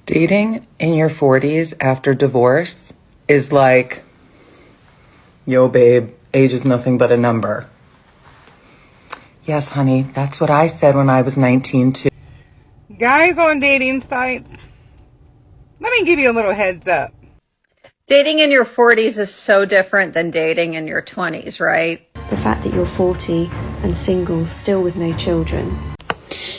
Dating in your 40s after divorce is like, yo, babe, age is nothing but a number. Yes, honey, that's what I said when I was 19 too. Guys on dating sites, let me give you a little heads up. Dating in your 40s is so different than dating in your 20s, right? The fact that you're 40 and single, still with no children.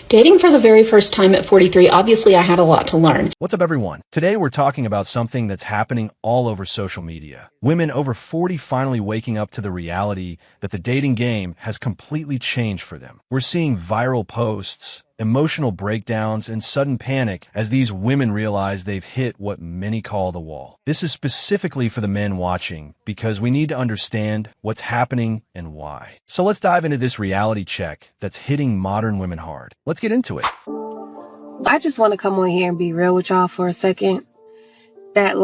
Dating for the very first time at 43, obviously I had a lot to learn. What's up, everyone? Today we're talking about something that's happening all over social media. Women over 40 finally waking up to the reality that the dating game has completely changed for them. We're seeing viral posts, emotional breakdowns, and sudden panic as these women realize they've hit what many call the wall. This is specifically for the men watching because we need to understand what's happening and why. So let's dive into this reality check that's hitting modern women hard. Let's get into it. I just want to come on here and be real with y'all for a second. That,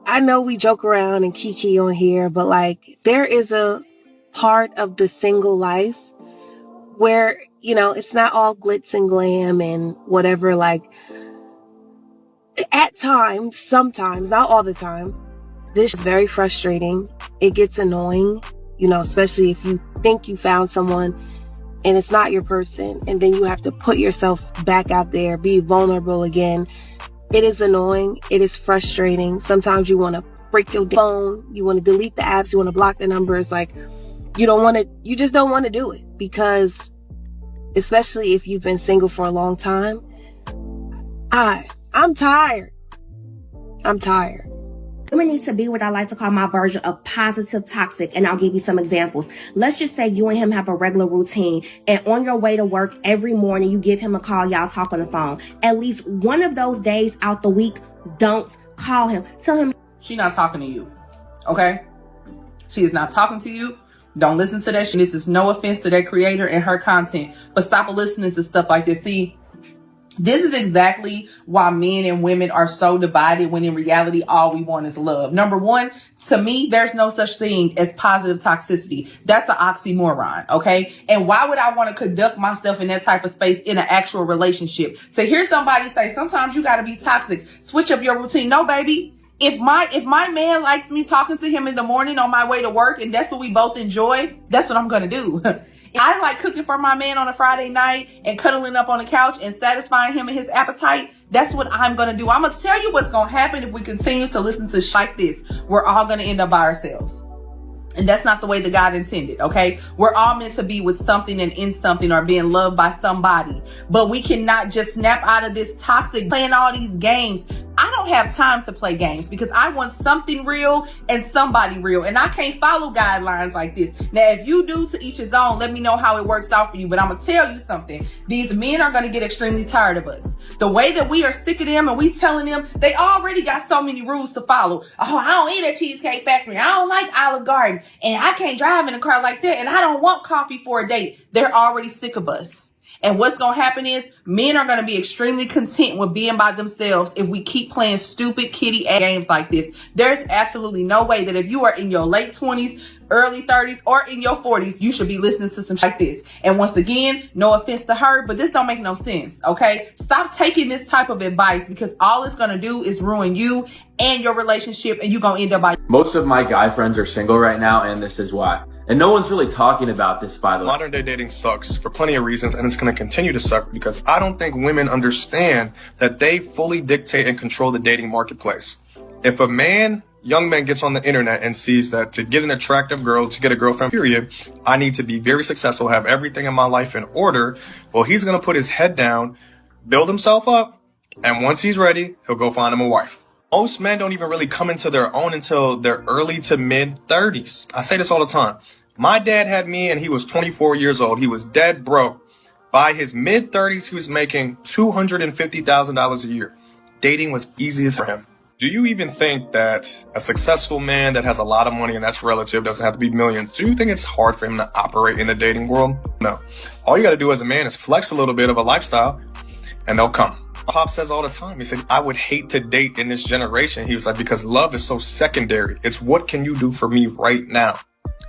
I know we joke around and kiki on here, but there is a part of the single life where, it's not all glitz and glam and whatever. At times, sometimes, not all the time, this is very frustrating. It gets annoying, especially if you think you found someone and it's not your person, and then you have to put yourself back out there, be vulnerable again. It is annoying. It is frustrating. Sometimes you want to break your phone. You want to delete the apps. You want to block the numbers. You just don't want to do it because, especially if you've been single for a long time, I'm tired. I'm tired. Women need to be what I like to call my version of positive toxic, and I'll give you some examples. Let's just say you and him have a regular routine, and on your way to work every morning, you give him a call, y'all talk on the phone. At least one of those days out the week, don't call him. Tell him she's not talking to you, okay? She is not talking to you. Don't listen to that shit. This is no offense to that creator and her content, but stop listening to stuff like this. See, this is exactly why men and women are so divided when in reality, all we want is love. Number one, to me, there's no such thing as positive toxicity. That's an oxymoron, okay? And why would I want to conduct myself in that type of space in an actual relationship? So hear somebody say, sometimes you got to be toxic. Switch up your routine. No, baby. If my man likes me talking to him in the morning on my way to work and that's what we both enjoy, that's what I'm going to do. I like cooking for my man on a Friday night and cuddling up on the couch and satisfying him and his appetite. That's what I'm going to do. I'm going to tell you what's going to happen if we continue to listen to shit like this. We're all going to end up by ourselves. And that's not the way that God intended, okay? We're all meant to be with something and in something or being loved by somebody. But we cannot just snap out of this toxic playing all these games. I don't have time to play games because I want something real and somebody real. And I can't follow guidelines like this. Now, if you do, to each his own, let me know how it works out for you. But I'm going to tell you something. These men are going to get extremely tired of us. The way that we are sick of them and we telling them they already got so many rules to follow. Oh, I don't eat at Cheesecake Factory. I don't like Olive Garden. And I can't drive in a car like that. And I don't want coffee for a date. They're already sick of us. And what's going to happen is men are going to be extremely content with being by themselves if we keep playing stupid kitty games like this. There's absolutely no way that if you are in your late 20s, early 30s, or in your 40s, you should be listening to some shit like this. And once again, no offense to her, but this don't make no sense, okay? Stop taking this type of advice because all it's going to do is ruin you and your relationship, and you're going to end up by... Most of my guy friends are single right now, and this is why. And no one's really talking about this, by the way. Modern day dating sucks for plenty of reasons, and it's going to continue to suck because I don't think women understand that they fully dictate and control the dating marketplace. If a young man gets on the internet and sees that to get an attractive girl, to get a girlfriend, period, I need to be very successful, have everything in my life in order, well, he's going to put his head down, build himself up, and once he's ready, he'll go find him a wife. Most men don't even really come into their own until their early to mid 30s. I say this all the time. My dad had me and he was 24 years old. He was dead broke. By his mid 30s, he was making $250,000 a year. Dating was easy as for him. Do you even think that a successful man that has a lot of money, and that's relative, doesn't have to be millions, do you think it's hard for him to operate in the dating world? No. All you got to do as a man is flex a little bit of a lifestyle and they'll come. Pop says all the time, he said, I would hate to date in this generation. He was like, because love is so secondary. It's what can you do for me right now?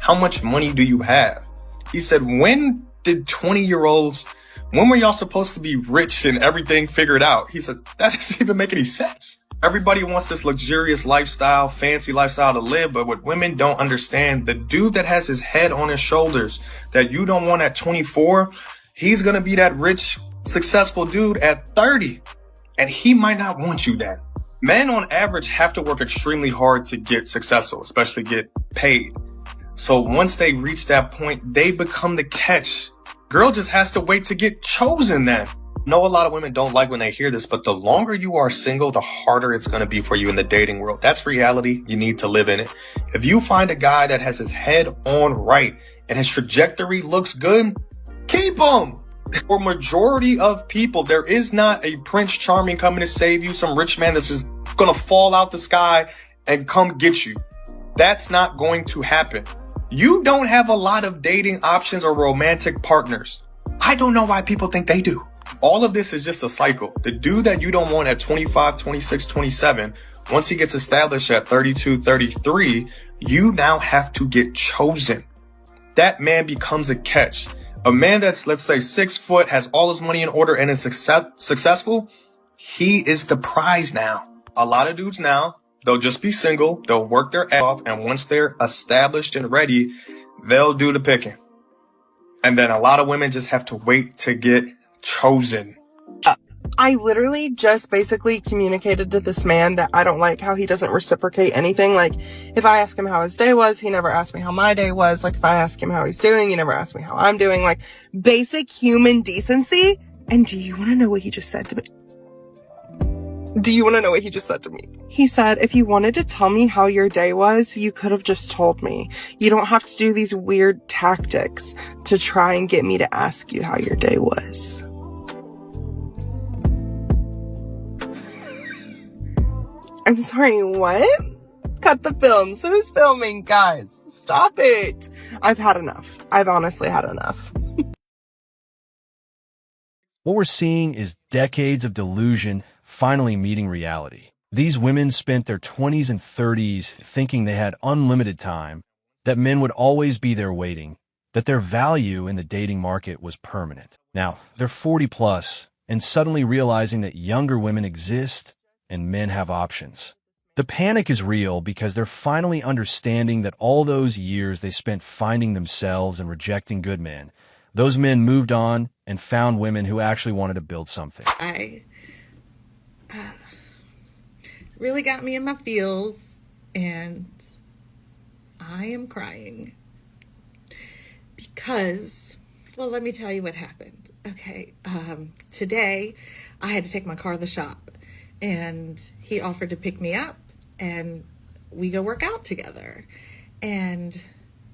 How much money do you have? He said, when did 20-year-olds When were y'all supposed to be rich and everything figured out? He said, that doesn't even make any sense. Everybody wants this luxurious lifestyle, fancy lifestyle to live, but what women don't understand, the dude that has his head on his shoulders that you don't want at 24, he's gonna be that rich, successful dude at 30, and he might not want you then. Men on average have to work extremely hard to get successful, especially get paid. So once they reach that point, they become the catch. Girl just has to wait to get chosen then. Know a lot of women don't like when they hear this, but the longer you are single, the harder it's going to be for you in the dating world. That's reality. You need to live in it. If you find a guy that has his head on right and his trajectory looks good, keep him. For majority of people, there is not a Prince Charming coming to save you, some rich man that's just going to fall out the sky and come get you. That's not going to happen. You don't have a lot of dating options or romantic partners. I don't know why people think they do. All of this is just a cycle. The dude that you don't want at 25, 26, 27, once he gets established at 32, 33, you now have to get chosen. That man becomes a catch. A man that's, let's say, 6 foot, has all his money in order and is successful, he is the prize now. A lot of dudes now, they'll just be single, they'll work their ass off, and once they're established and ready, they'll do the picking. And then a lot of women just have to wait to get chosen. I literally just basically communicated to this man that I don't like how he doesn't reciprocate anything. Like, if I ask him how his day was, he never asked me how my day was. Like, if I ask him how he's doing, he never asked me how I'm doing. Like, basic human decency. And do you want to know what he just said to me? He said, if you wanted to tell me how your day was, you could have just told me. You don't have to do these weird tactics to try and get me to ask you how your day was. I'm sorry, what? Cut the film. So who's filming, guys? Stop it. I've had enough. I've honestly had enough. What we're seeing is decades of delusion finally meeting reality. These women spent their 20s and 30s thinking they had unlimited time, that men would always be there waiting, that their value in the dating market was permanent. Now, they're 40 plus and suddenly realizing that younger women exist and men have options. The panic is real because they're finally understanding that all those years they spent finding themselves and rejecting good men, those men moved on and found women who actually wanted to build something. Really got me in my feels, and I am crying because, well, let me tell you what happened. Okay, today I had to take my car to the shop, and he offered to pick me up, and we go work out together, and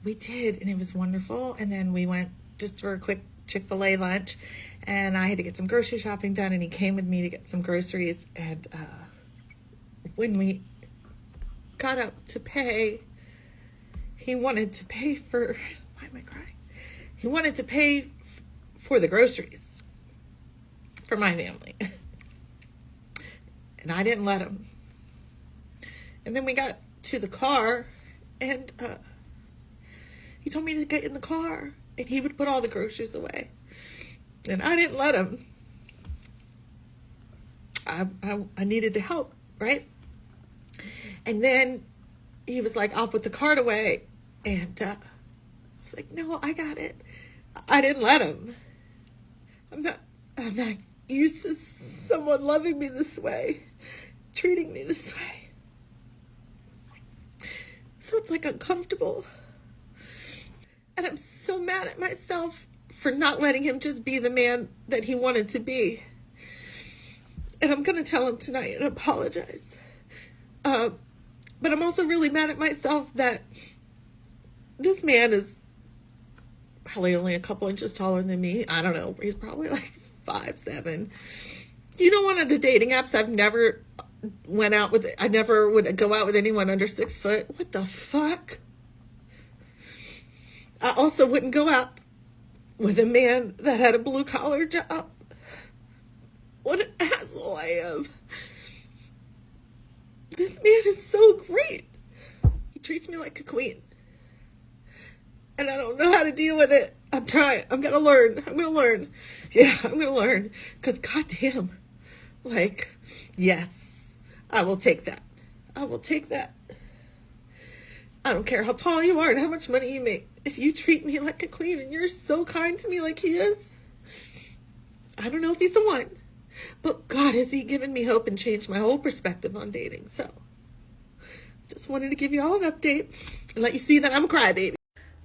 we did, and it was wonderful. And then we went just for a quick Chick-fil-A lunch, and I had to get some grocery shopping done, and he came with me to get some groceries. And when we got up to pay, he wanted to pay for, why am I crying? He wanted to pay for the groceries for my family. And I didn't let him. And then we got to the car, and he told me to get in the car, and he would put all the groceries away. And I didn't let him. I needed to help, right? And then he was like, I'll put the cart away. And I was like, no, I got it. I didn't let him. I'm not used to someone loving me this way, treating me this way. So it's like uncomfortable. And I'm so mad at myself for not letting him just be the man that he wanted to be. And I'm going to tell him tonight and apologize. But I'm also really mad at myself that this man is probably only a couple inches taller than me. I don't know. He's probably like 5'7". You know, one of the dating apps I've never went out with, I never would go out with anyone under 6 foot. What the fuck? I also wouldn't go out with a man that had a blue collar job. What an asshole I am. This man is so great. He treats me like a queen. And I don't know how to deal with it. I'm trying. I'm going to learn. Yeah, I'm gonna learn. Because goddamn, like, yes, I will take that. I will take that. I don't care how tall you are and how much money you make. If you treat me like a queen and you're so kind to me like he is, I don't know if he's the one, but God, has he given me hope and changed my whole perspective on dating. So, just wanted to give you all an update and let you see that I'm a crybaby.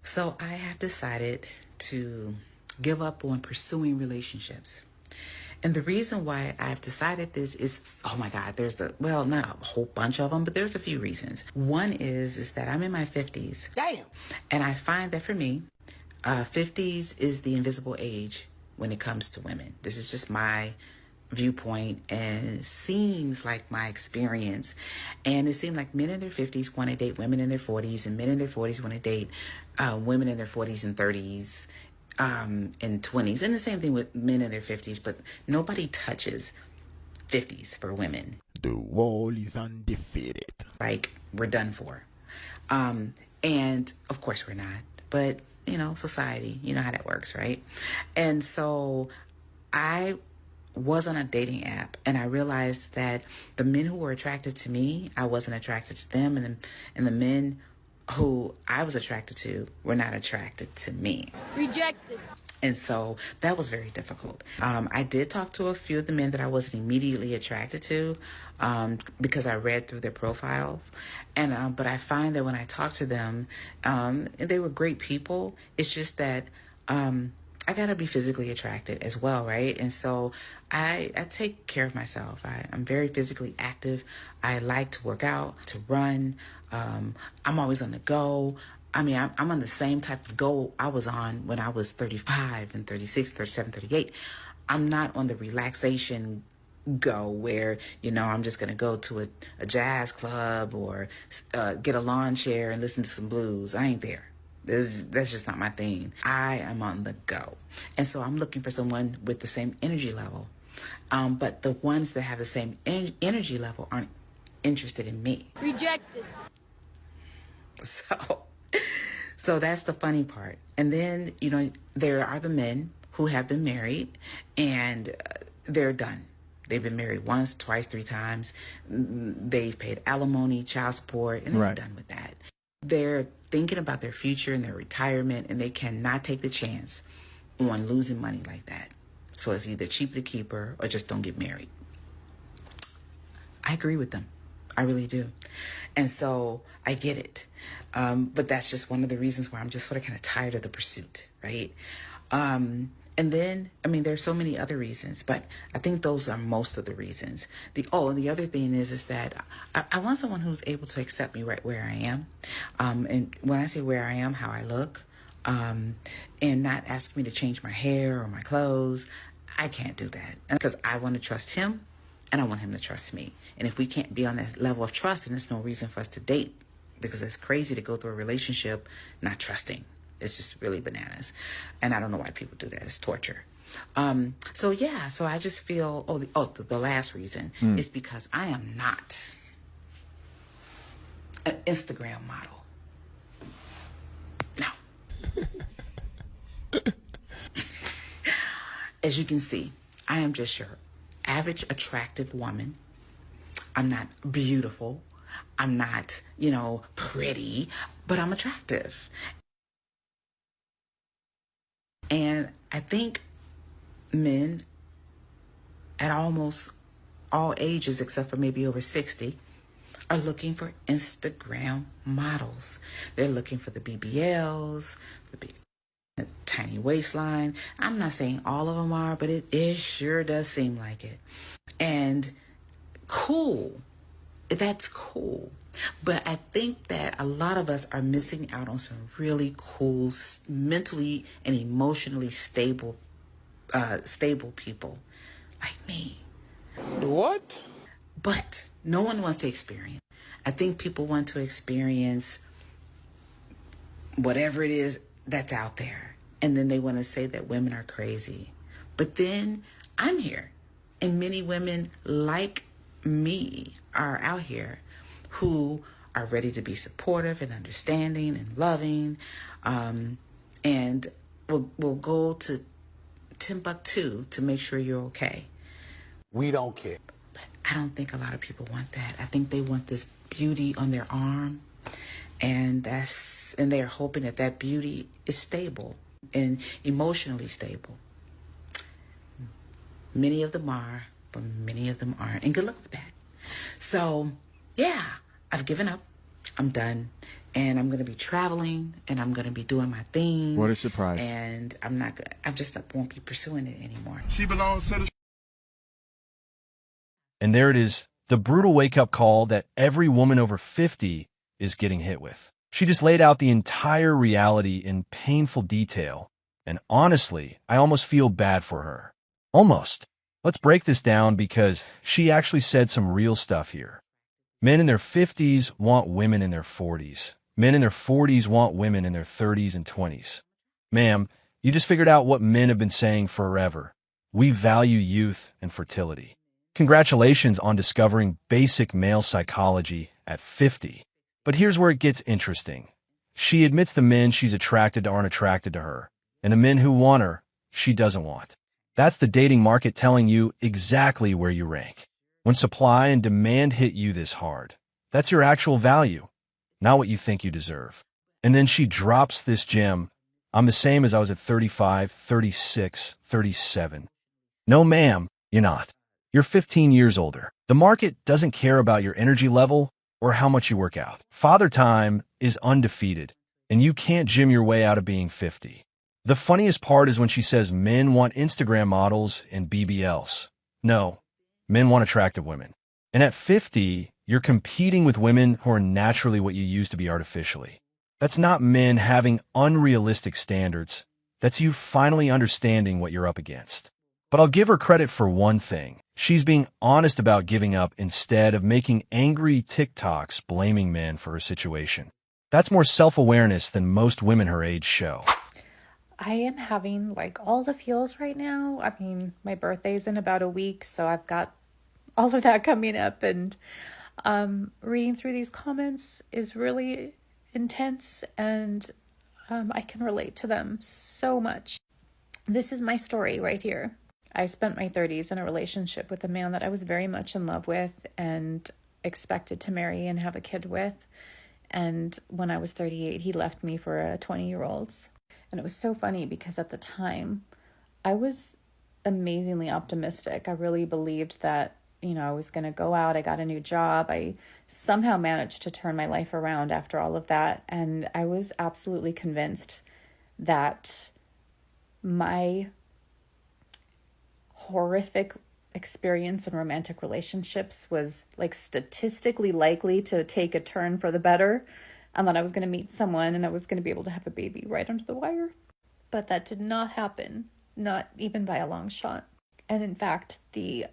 So I have decided to give up on pursuing relationships. And the reason why I've decided this is, oh my God, not a whole bunch of them, but there's a few reasons. One is that I'm in my 50s. Damn. And I find that for me, 50s is the invisible age when it comes to women. This is just my viewpoint, and it seems like my experience. And it seemed like men in their 50s want to date women in their 40s, and men in their 40s want to date women in their 40s and 30s. And 20s, and the same thing with men in their 50s, but nobody touches 50s for women. The wall is undefeated. Like, we're done for. And of course we're not, but society, you know how that works, right? And so I was on a dating app, and I realized that the men who were attracted to me, I wasn't attracted to them, and the men who I was attracted to were not attracted to me. Rejected. And so that was very difficult. I did talk to a few of the men that I wasn't immediately attracted to because I read through their profiles. And but I find that when I talk to them, they were great people. It's just that I got to be physically attracted as well, right? And so I take care of myself. I'm very physically active. I like to work out, to run. I'm always on the go. I mean, I'm on the same type of go I was on when I was 35 and 36, 37, 38. I'm not on the relaxation go where, I'm just going to go to a jazz club or get a lawn chair and listen to some blues. I ain't there. That's just not my thing. I am on the go. And so I'm looking for someone with the same energy level. But the ones that have the same energy level aren't interested in me. Rejected. So that's the funny part. And then, there are the men who have been married and they're done. They've been married once, twice, 3 times. They've paid alimony, child support, and they're done with that. They're thinking about their future and their retirement, and they cannot take the chance on losing money like that. So it's either cheaper to keep her or just don't get married. I agree with them. I really do. And so I get it. But that's just one of the reasons why I'm just sort of kind of tired of the pursuit, right? And then, there's so many other reasons, but I think those are most of the reasons. And the other thing is that I want someone who's able to accept me right where I am. And when I say where I am, how I look, and not ask me to change my hair or my clothes. I can't do that because I want to trust him and I want him to trust me. And if we can't be on that level of trust, then there's no reason for us to date, because it's crazy to go through a relationship not trusting. It's just really bananas. And I don't know why people do that. It's torture. So I just feel, the last reason is because I am not an Instagram model. No. As you can see, I am just your average attractive woman. I'm not beautiful. I'm not, pretty, but I'm attractive. And I think men at almost all ages, except for maybe over 60, are looking for Instagram models. They're looking for the BBLs, the tiny waistline. I'm not saying all of them are, but it sure does seem like it. And cool. That's cool. But I think that a lot of us are missing out on some really cool, mentally and emotionally stable people like me. What? But no one wants to experience. I think people want to experience whatever it is that's out there. And then they want to say that women are crazy. But then I'm here. And many women like me are out here who are ready to be supportive and understanding and loving, and will go to Timbuktu to make sure you're okay. We don't care. I don't think a lot of people want that. I think they want this beauty on their arm, and they're hoping that that beauty is stable and emotionally stable. Many of them are, but many of them aren't. And good luck with that. So, yeah, I've given up. I'm done. And I'm going to be traveling, and I'm going to be doing my thing. What a surprise. And I won't be pursuing it anymore. She belongs to the... And there it is, the brutal wake-up call that every woman over 50 is getting hit with. She just laid out the entire reality in painful detail. And honestly, I almost feel bad for her. Almost. Let's break this down because she actually said some real stuff here. Men in their 50s want women in their 40s. Men in their 40s want women in their 30s and 20s. Ma'am, you just figured out what men have been saying forever. We value youth and fertility. Congratulations on discovering basic male psychology at 50. But here's where it gets interesting. She admits the men she's attracted to aren't attracted to her, and the men who want her, she doesn't want. That's the dating market telling you exactly where you rank. When supply and demand hit you this hard, that's your actual value, not what you think you deserve. And then she drops this gem. I'm the same as I was at 35, 36, 37. No, ma'am, you're not. You're 15 years older. The market doesn't care about your energy level or how much you work out. Father Time is undefeated, and you can't gym your way out of being 50. The funniest part is when she says men want Instagram models and BBLs. No, men want attractive women. And at 50, you're competing with women who are naturally what you used to be artificially. That's not men having unrealistic standards. That's you finally understanding what you're up against. But I'll give her credit for one thing. She's being honest about giving up instead of making angry TikToks blaming men for her situation. That's more self-awareness than most women her age show. I am having like all the feels right now. I mean, my birthday's in about a week, so I've got all of that coming up, and reading through these comments is really intense, and I can relate to them so much. This is my story right here. I spent my 30s in a relationship with a man that I was very much in love with and expected to marry and have a kid with. And when I was 38, he left me for a 20-year-old. And it was so funny because at the time, I was amazingly optimistic. I really believed that, I was going to go out. I got a new job. I somehow managed to turn my life around after all of that. And I was absolutely convinced that my horrific experience in romantic relationships was like statistically likely to take a turn for the better, and that I was going to meet someone and I was going to be able to have a baby right under the wire. But that did not happen, not even by a long shot. And in fact, the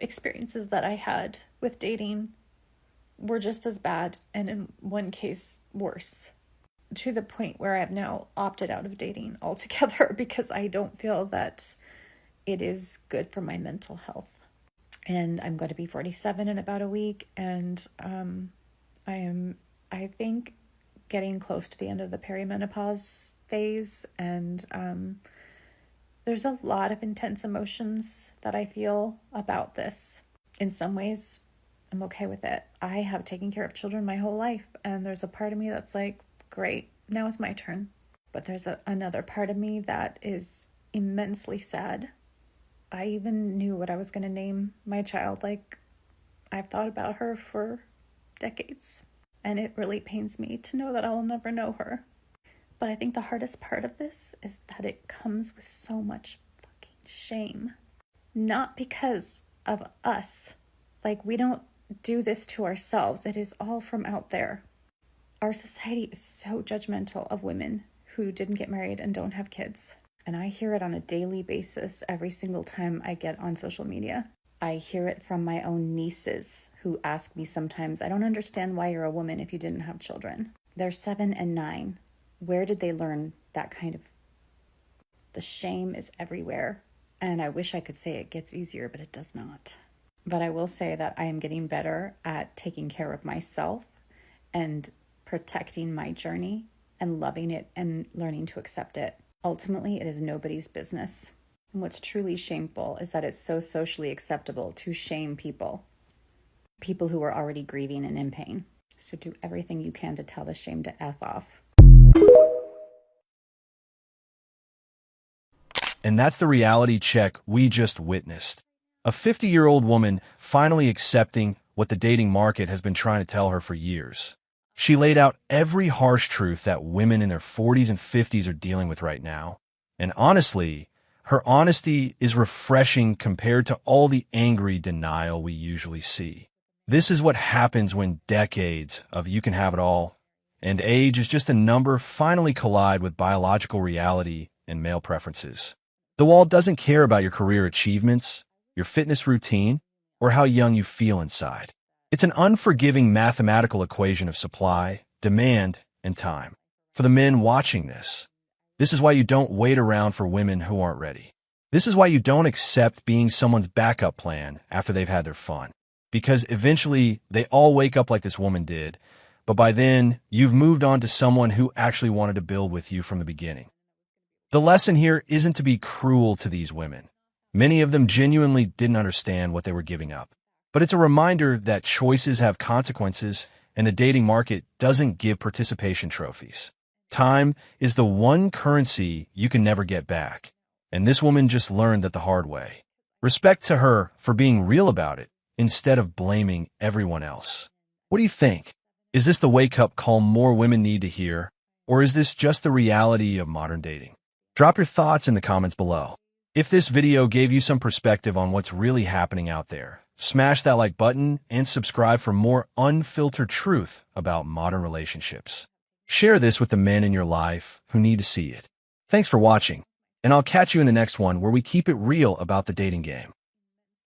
experiences that I had with dating were just as bad, and in one case worse, to the point where I've now opted out of dating altogether because I don't feel that it is good for my mental health. And I'm going to be 47 in about a week, and I think, getting close to the end of the perimenopause phase, and there's a lot of intense emotions that I feel about this. In some ways, I'm okay with it. I have taken care of children my whole life, and there's a part of me that's like, great, now it's my turn. But there's another part of me that is immensely sad. I even knew what I was going to name my child. Like, I've thought about her for decades, and it really pains me to know that I'll never know her. But I think the hardest part of this is that it comes with so much fucking shame. Not because of us. Like, we don't do this to ourselves. It is all from out there. Our society is so judgmental of women who didn't get married and don't have kids. And I hear it on a daily basis every single time I get on social media. I hear it from my own nieces who ask me sometimes, I don't understand why you're a woman if you didn't have children. They're 7 and 9. Where did they learn that kind of... The shame is everywhere. And I wish I could say it gets easier, but it does not. But I will say that I am getting better at taking care of myself and protecting my journey and loving it and learning to accept it. Ultimately, it is nobody's business. And what's truly shameful is that it's so socially acceptable to shame people who are already grieving and in pain. So do everything you can to tell the shame to F off. And that's the reality check we just witnessed. A 50-year-old woman finally accepting what the dating market has been trying to tell her for years. She laid out every harsh truth that women in their 40s and 50s are dealing with right now. And honestly, her honesty is refreshing compared to all the angry denial we usually see. This is what happens when decades of you can have it all, and age is just a number, finally collide with biological reality and male preferences. The wall doesn't care about your career achievements, your fitness routine, or how young you feel inside. It's an unforgiving mathematical equation of supply, demand, and time. For the men watching this is why you don't wait around for women who aren't ready. This is why you don't accept being someone's backup plan after they've had their fun. Because eventually, they all wake up like this woman did, but by then, you've moved on to someone who actually wanted to build with you from the beginning. The lesson here isn't to be cruel to these women. Many of them genuinely didn't understand what they were giving up. But it's a reminder that choices have consequences, and the dating market doesn't give participation trophies. Time is the one currency you can never get back. And this woman just learned that the hard way. Respect to her for being real about it, instead of blaming everyone else. What do you think? Is this the wake-up call more women need to hear? Or is this just the reality of modern dating? Drop your thoughts in the comments below. If this video gave you some perspective on what's really happening out there, smash that like button and subscribe for more unfiltered truth about modern relationships. Share this with the men in your life who need to see it. Thanks for watching, and I'll catch you in the next one where we keep it real about the dating game.